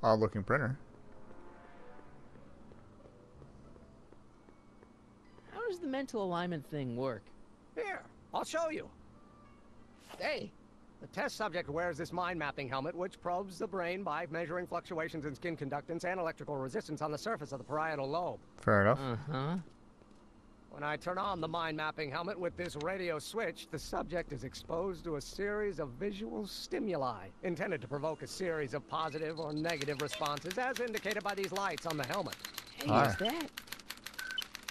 Odd looking printer. How does the mental alignment thing work? Here, I'll show you. Hey, the test subject wears this mind mapping helmet, which probes the brain by measuring fluctuations in skin conductance and electrical resistance on the surface of the parietal lobe. Fair enough. Uh-huh. When I turn on the mind mapping helmet with this radio switch, the subject is exposed to a series of visual stimuli intended to provoke a series of positive or negative responses, as indicated by these lights on the helmet. Hey, Hi. is that?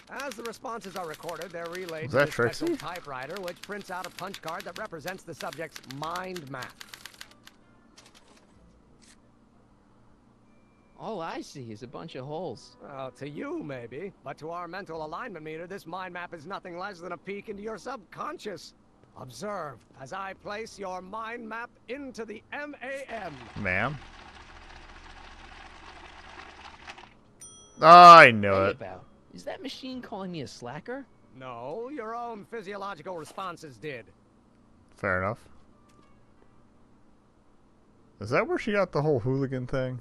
As the responses are recorded, they're relayed Is to that a special Trixie? typewriter, which prints out a punch card that represents the subject's mind map. All I see is a bunch of holes. Well, to you, maybe. But to our mental alignment meter, this mind map is nothing less than a peek into your subconscious. Observe as I place your mind map into the MAM. Ma'am? I knew Hey, it. about. Is that machine calling me a slacker? No, your own physiological responses did. Fair enough. Is that where she got the whole hooligan thing?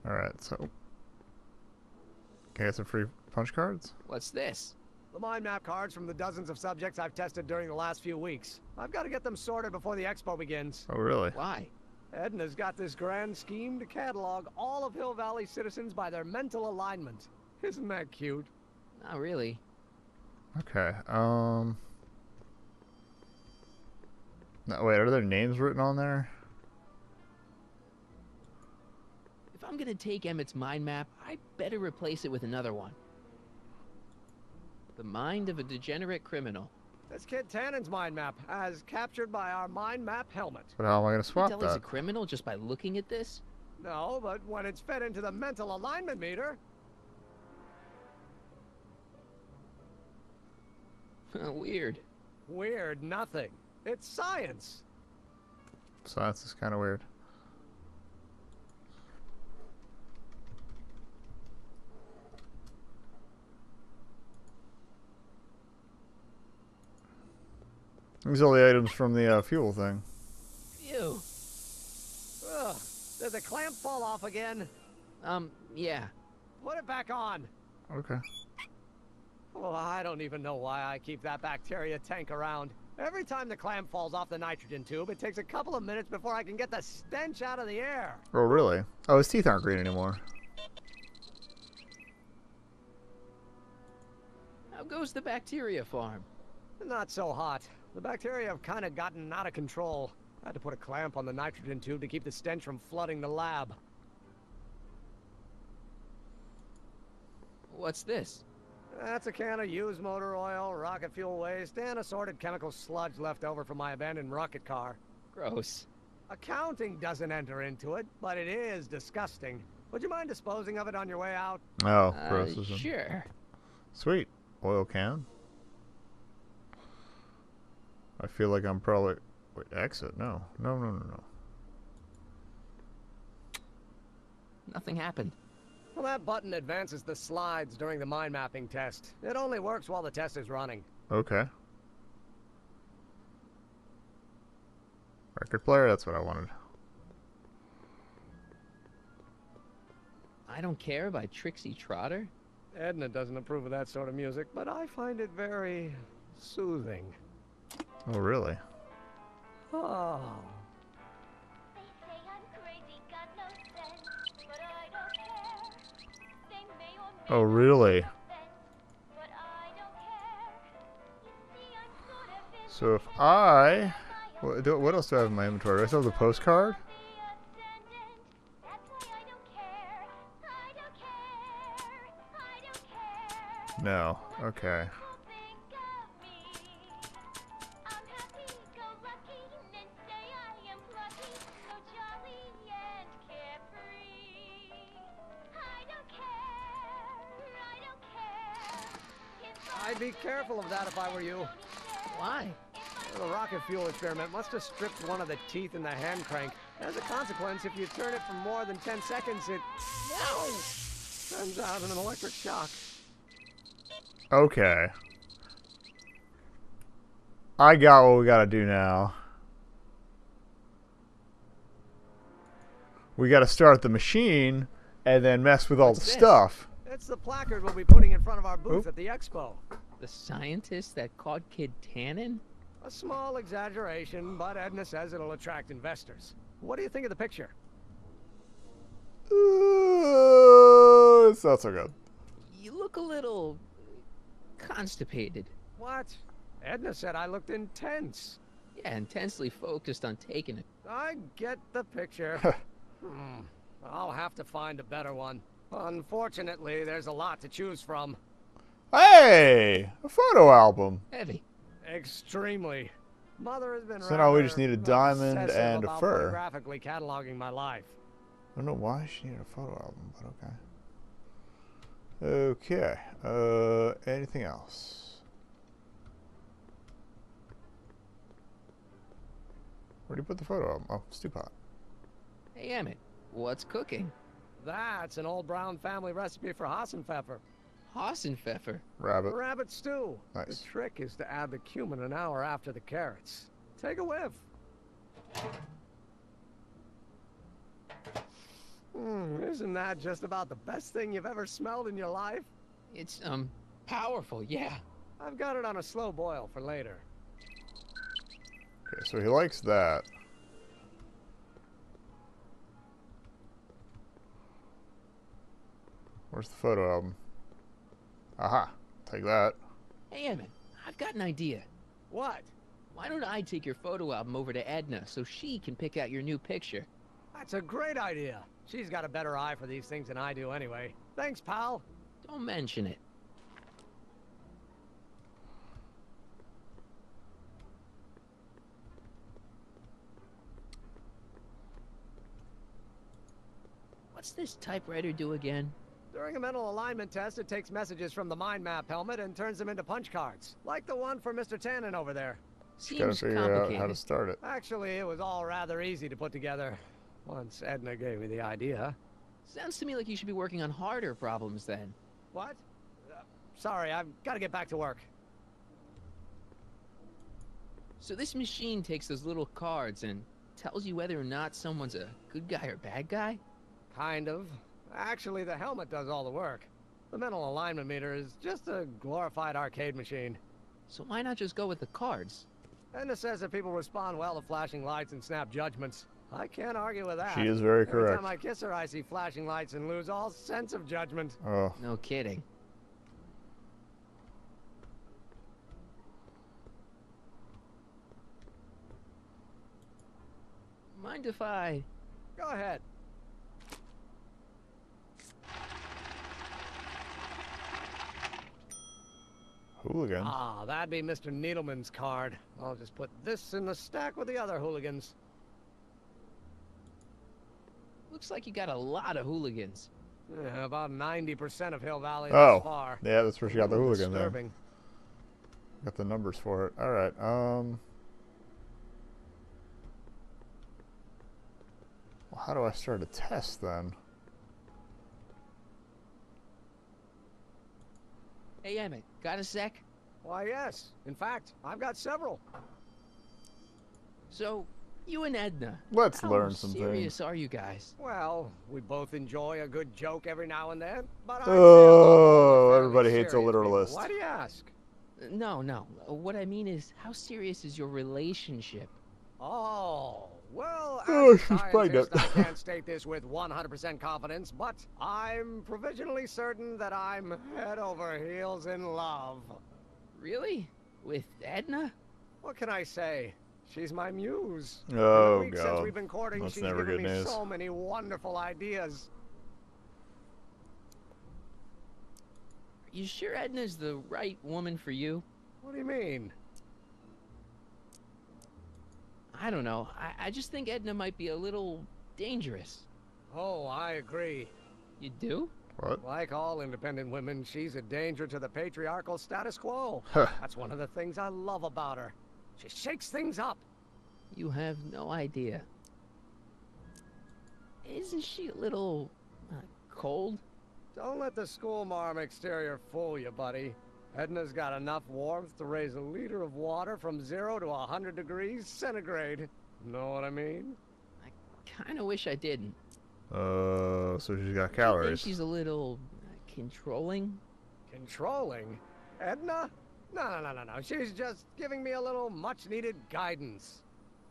Alright, so... Can I get some free punch cards? What's this? The mind map cards from the dozens of subjects I've tested during the last few weeks. I've got to get them sorted before the expo begins. Oh, really? Why? Edna's got this grand scheme to catalog all of Hill Valley citizens by their mental alignment. Isn't that cute? Not really. Okay, No, wait, are there names written on there? If I'm gonna take Emmett's mind map, I better replace it with another one. The mind of a degenerate criminal. That's Kid Tannen's mind map, as captured by our mind map helmet. But how am I going to You swap can tell he's a that? criminal just by looking at this? No, but when it's fed into the mental alignment meter... Weird. Weird nothing. It's science. Science is kind of weird. These are all the items from the fuel thing. Ew. Ugh, did the clamp fall off again? Yeah. Put it back on. Okay. Oh, I don't even know why I keep that bacteria tank around. Every time the clamp falls off the nitrogen tube, it takes a couple of minutes before I can get the stench out of the air. Oh, really? Oh, his teeth aren't green anymore. How goes the bacteria farm? Not so hot. The bacteria have kind of gotten out of control. I had to put a clamp on the nitrogen tube to keep the stench from flooding the lab. What's this? That's a can of used motor oil, rocket fuel waste, and assorted chemical sludge left over from my abandoned rocket car. Gross. Accounting doesn't enter into it, but it is disgusting. Would you mind disposing of it on your way out? Oh, gross. Isn't it? Sure. Sweet. Oil can. I feel like I'm probably... Wait, exit? No. No, no, no, no. Nothing happened. Well, that button advances the slides during the mind mapping test. It only works while the test is running. Okay. Record player, that's what I wanted. I Don't Care by Trixie Trotter? Edna doesn't approve of that sort of music, but I find it very soothing. Oh, really? Oh. They say I'm crazy, got no sense, but I don't care. They may or may Oh, not really? take offense, but I don't care. You see, I'm sort of So if independent. I... My own What else do I have in my inventory? Do I still have the postcard? the ascendant. That's why I don't care. I don't care. I don't care. No. Okay. People think of me. I'm happy-go-lucky and say I am plucky, so jolly and carefree. I don't care. I don't care. If I'd be careful of that if I were you. Why? The rocket fuel experiment must have stripped one of the teeth in the hand crank. As a consequence, if you turn it for more than 10 seconds, it sends out an electric shock. Okay. I got what we gotta do now. We got to start the machine and then mess with all What's the this? stuff. It's the placard we'll be putting in front of our booth Oop. at the expo. The scientist that caught Kid Tannen? A small exaggeration, but Edna says it'll attract investors. What do you think of the picture? It's not so good. You look a little constipated. What? Edna said I looked intense. Yeah, intensely focused on taking it. I get the picture. I'll have to find a better one. Unfortunately, there's a lot to choose from. Hey, a photo album. Heavy. Extremely. Mother has been So now we rather just need a diamond obsessive and a about fur. photographically cataloging my life. I don't know why she needed a photo album, but okay. Okay. Anything else? Where'd you put the photo album? Oh, stew pot. Hey, Emmett, what's cooking? That's an old Brown family recipe for Hassenpfeffer. Hassenpfeffer. Rabbit. Rabbit stew. Nice. The trick is to add the cumin an hour after the carrots. Take a whiff. Isn't that just about the best thing you've ever smelled in your life? It's, powerful, yeah. I've got it on a slow boil for later. Okay, so he likes that. Where's the photo album? Aha. Take that. Hey, Emmett, I've got an idea. What? Why don't I take your photo album over to Edna so she can pick out your new picture? That's a great idea. She's got a better eye for these things than I do anyway. Thanks, pal. Don't mention it. What's this typewriter do again? During a mental alignment test, it takes messages from the mind map helmet and turns them into punch cards. Like the one for Mr. Tannen over there. Just gotta Seems figure out complicated. how to start it. Actually, it was all rather easy to put together. Once Edna gave me the idea. Sounds to me like you should be working on harder problems then. What? Sorry, I've got to get back to work. So this machine takes those little cards and tells you whether or not someone's a good guy or bad guy? Kind of. Actually, the helmet does all the work. The mental alignment meter is just a glorified arcade machine. So why not just go with the cards? Edna says that people respond well to flashing lights and snap judgments. I can't argue with that. She is very Every correct. time I kiss her, I see flashing lights and lose all sense of judgment. Oh. No kidding. Mind if I... Go ahead. Hooligan. Ah, that'd be Mr. Needleman's card. I'll just put this in the stack with the other hooligans. Looks like you got a lot of hooligans. Yeah, about 90% of Hill Valley Oh. thus far. Yeah, that's where she got the hooligan there. Disturbing. Got the numbers for it. Alright, well, how do I start a test then? Hey, Emmett, got a sec? Why, yes. In fact, I've got several. So, you and Edna. Let's how learn some serious are you guys? Well, we both enjoy a good joke every now and then, but I'd say Oh, we're everybody fairly hates a serious people. literalist. Why do you ask? No, no. What I mean is, how serious is your relationship? Oh, well, Oh, as a she's pregnant. scientist, I can't state this with 100% confidence, but I'm provisionally certain that I'm head over heels in love. Really? With Edna? What can I say? She's my muse. Oh, In the week since God. we've been courting, That's she's never given good me news. so many wonderful ideas. Are you sure Edna's the right woman for you? What do you mean? I don't know. I just think Edna might be a little dangerous. Oh, I agree. You do? What? Like all independent women, she's a danger to the patriarchal status quo. Huh. That's one of the things I love about her. She shakes things up. You have no idea. Isn't she a little... cold? Don't let the schoolmarm exterior fool you, buddy. Edna's got enough warmth to raise a liter of water from 0 to 100 degrees centigrade. Know what I mean? I kinda wish I didn't. So she's got I think calories. she's a little controlling. Controlling? Edna? No. She's just giving me a little much-needed guidance.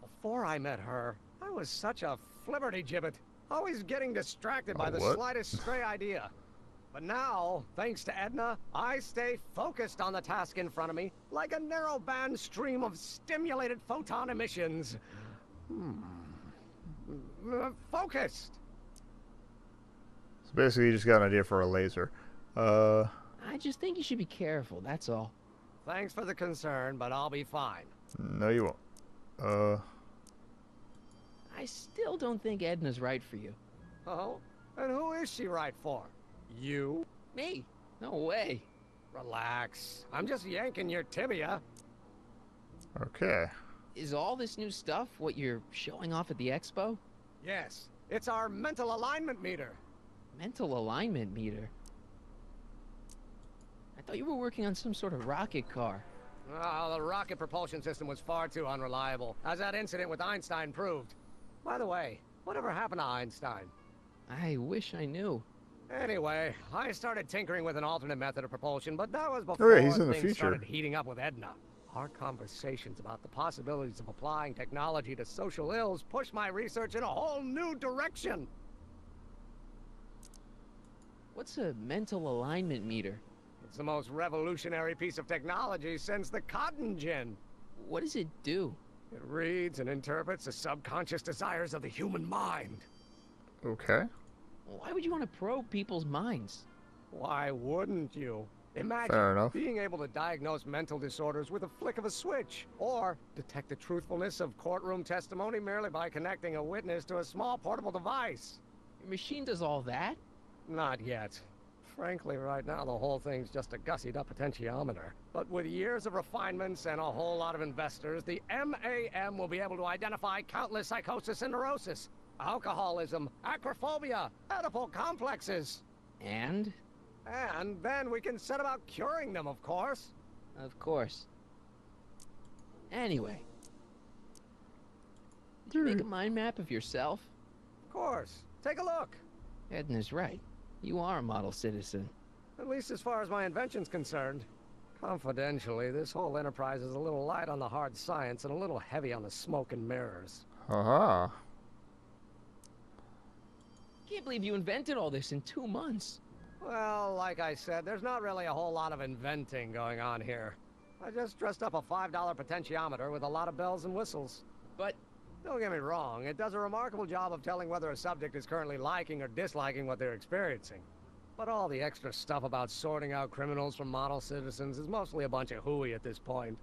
Before I met her, I was such a flibberty-gibbet, always getting distracted by the what? slightest stray idea. But now, thanks to Edna, I stay focused on the task in front of me, like a narrow-band stream of stimulated photon emissions. Focused! So basically, you just got an idea for a laser. I just think you should be careful, that's all. Thanks for the concern, but I'll be fine. No, you won't. I still don't think Edna's right for you. Oh? And who is she right for? You? Me? No way. Relax. I'm just yanking your tibia. Okay. Is all this new stuff what you're showing off at the expo? Yes, it's our mental alignment meter. Mental alignment meter? I thought you were working on some sort of rocket car. Oh, the rocket propulsion system was far too unreliable, as that incident with Einstein proved. By the way, whatever happened to Einstein? I wish I knew. Anyway, I started tinkering with an alternate method of propulsion, but that was before he's in the things future. started heating up with Edna. Our conversations about the possibilities of applying technology to social ills pushed my research in a whole new direction. What's a mental alignment meter? It's the most revolutionary piece of technology since the cotton gin. What does it do? It reads and interprets the subconscious desires of the human mind. Okay. Why would you want to probe people's minds? Why wouldn't you? Imagine Fair enough. being able to diagnose mental disorders with a flick of a switch, or detect the truthfulness of courtroom testimony merely by connecting a witness to a small portable device. Your machine does all that? Not yet. Frankly, right now the whole thing's just a gussied up potentiometer. But with years of refinements and a whole lot of investors, the MAM will be able to identify countless psychosis and neurosis, alcoholism, acrophobia, Oedipal complexes. And? And then we can set about curing them, of course. Of course. Anyway. Did you make a mind map of yourself? Of course. Take a look. Edna's right. You are a model citizen. At least as far as my invention's concerned. Confidentially, this whole enterprise is a little light on the hard science and a little heavy on the smoke and mirrors. Haha. Can't believe you invented all this in 2 months. Well, like I said, there's not really a whole lot of inventing going on here. I just dressed up a $5 potentiometer with a lot of bells and whistles. But Don't get me wrong, it does a remarkable job of telling whether a subject is currently liking or disliking what they're experiencing. But all the extra stuff about sorting out criminals from model citizens is mostly a bunch of hooey at this point.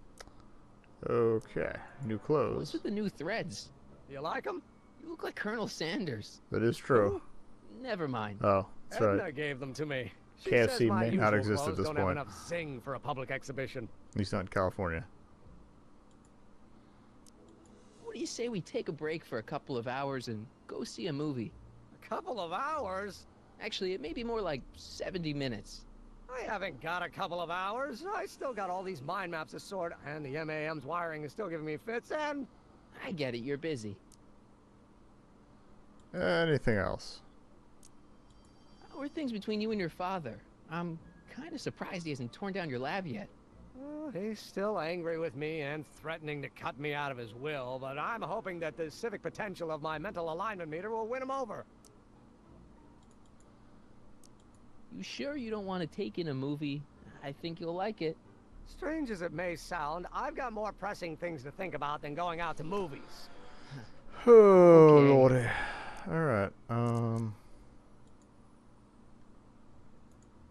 Okay. New what's clothes. with the new threads? You like them? You look like Colonel Sanders. That is true. Never mind. Oh, that's Edna right. gave them to me. She KFC says my may not usual exist at clothes this don't point. have enough zing for a public exhibition. At least not in California. What do you say we take a break for a couple of hours and go see a movie? A couple of hours? Actually, it may be more like 70 minutes. I haven't got a couple of hours. I still got all these mind maps to sort, and the MAM's wiring is still giving me fits, and... I get it, you're busy. Anything else? How are things between you and your father? I'm kind of surprised he hasn't torn down your lab yet. He's still angry with me and threatening to cut me out of his will, but I'm hoping that the civic potential of my mental alignment meter will win him over. You sure you don't want to take in a movie? I think you'll like it. Strange as it may sound, I've got more pressing things to think about than going out to movies. Oh, Okay. lordy. Alright,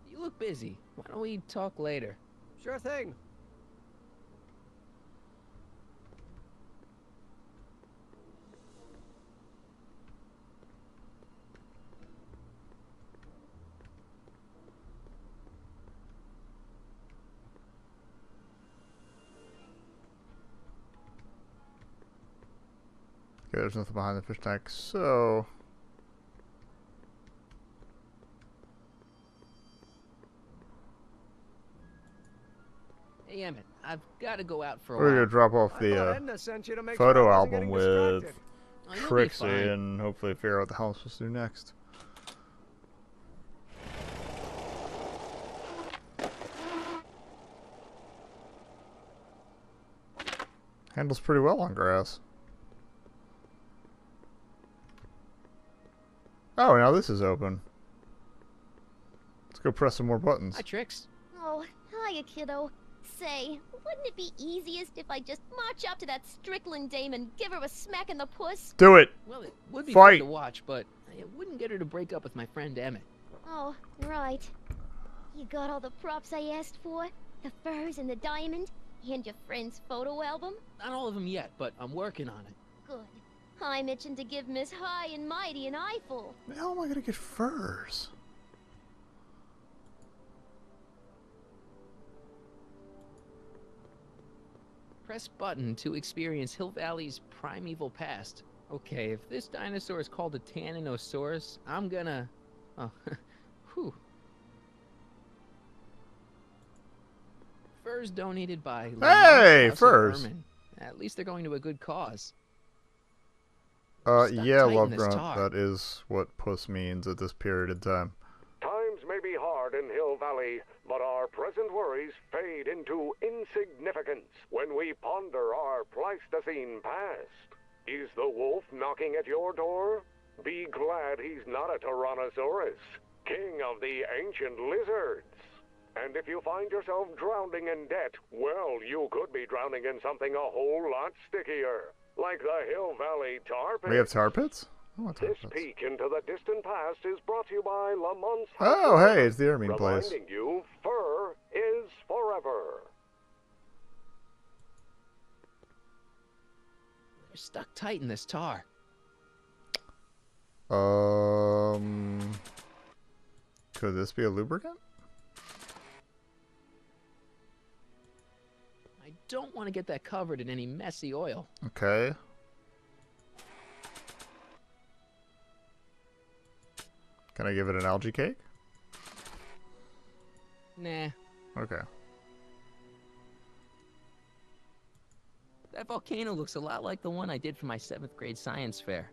You look busy. Why don't we talk later? Sure thing. okay, there's nothing behind the fish tank, so... Hey, Emmett, I've got to go out for a We're gonna while. drop off I thought the, Edna sent you to make photo sure I wasn't album getting with... distracted. Oh, you'll be Trixie fine. and hopefully figure out what the hell I'm supposed to do next. Handles pretty well on grass. Oh, now this is open. Let's go press some more buttons. Hi, Trix. Oh, hiya, kiddo. Say, wouldn't it be easiest if I just march up to that Strickland dame and give her a smack in the puss? Do it! Well, it would be Fight. fun to watch, but it wouldn't get her to break up with my friend Emmett. Oh, right. You got all the props I asked for? The furs and the diamond? And your friend's photo album? Not all of them yet, but I'm working on it. Good. I'm itching to give Miss High and Mighty an eyeful. How am I gonna get furs? Press button to experience Hill Valley's primeval past. Okay, if this dinosaur is called a Tanninosaurus, I'm gonna... Oh, whew. Furs donated by... Hey, House of furs. Ermine. At least they're going to a good cause. Stuck Yeah, tight in Love this Grunt. tar. That is what puss means at this period in time. Times may be hard in Hill Valley, but our present worries fade into insignificance when we ponder our Pleistocene past. Is the wolf knocking at your door? Be glad he's not a Tyrannosaurus, king of the ancient lizards. And if you find yourself drowning in debt, well, you could be drowning in something a whole lot stickier, like the Hill Valley tar pits. We have tar pits? I want tar This pits. peek into the distant past is brought to you by Lamont's Oh, House, hey, it's the Ermine place. reminding you fur is forever. They're stuck tight in this tar. Could this be a lubricant? I don't want to get that covered in any messy oil. Okay. Can I give it an algae cake? Nah. Okay. That volcano looks a lot like the one I did for my 7th grade science fair.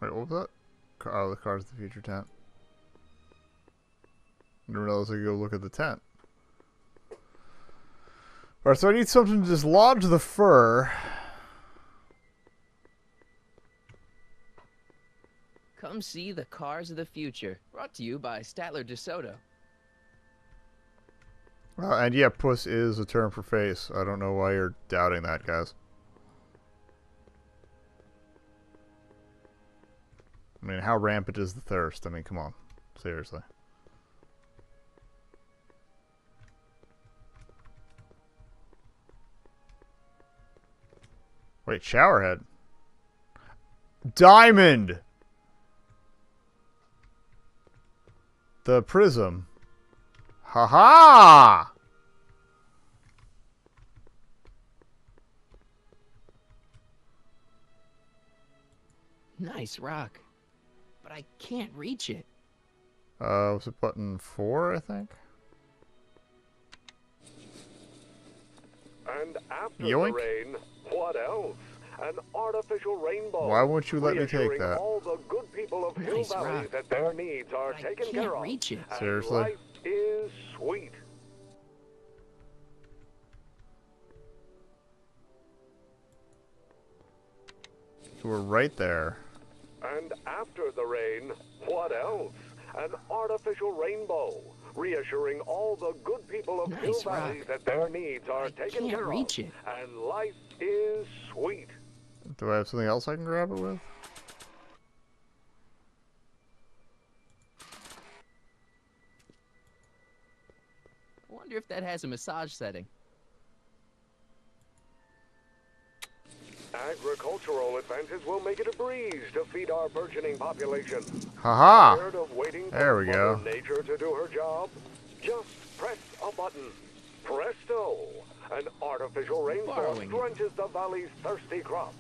Wait, what was that? Oh, the Cars of the Future tent. I didn't realize I could go look at the tent. Alright, so I need something to dislodge the fur. Come see the Cars of the Future. Brought to you by Statler DeSoto. And yeah, puss is a term for face. I don't know why you're doubting that, guys. I mean, how rampant is the thirst? I mean, come on. Seriously. Wait, showerhead. Diamond! The prism. Ha-ha! Nice rock. But I can't reach it. Was it button 4, I think? And after Yoink. the rain, what else? An artificial rainbow. Why won't you let me take reassuring that? all the good people of Hill Nice Valley rock. that their needs are But I taken can't care of. reach it. And Seriously? life is sweet. You were right there. And after the rain, what else? An artificial rainbow, reassuring all the good people of Hill Nice Valley rock. that their needs are I taken can't care reach of. it. And life is sweet. Do I have something else I can grab it with? I wonder if that has a massage setting. Agricultural advances will make it a breeze to feed our burgeoning population. Haha! Tired of waiting There for we go. Mother Nature to do her job? Just press a button. Presto! An artificial rainforest Borrowing. drenches the valley's thirsty crops.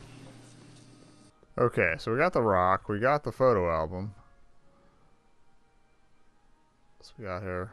Okay, so we got the rock, we got the photo album. What's we got here?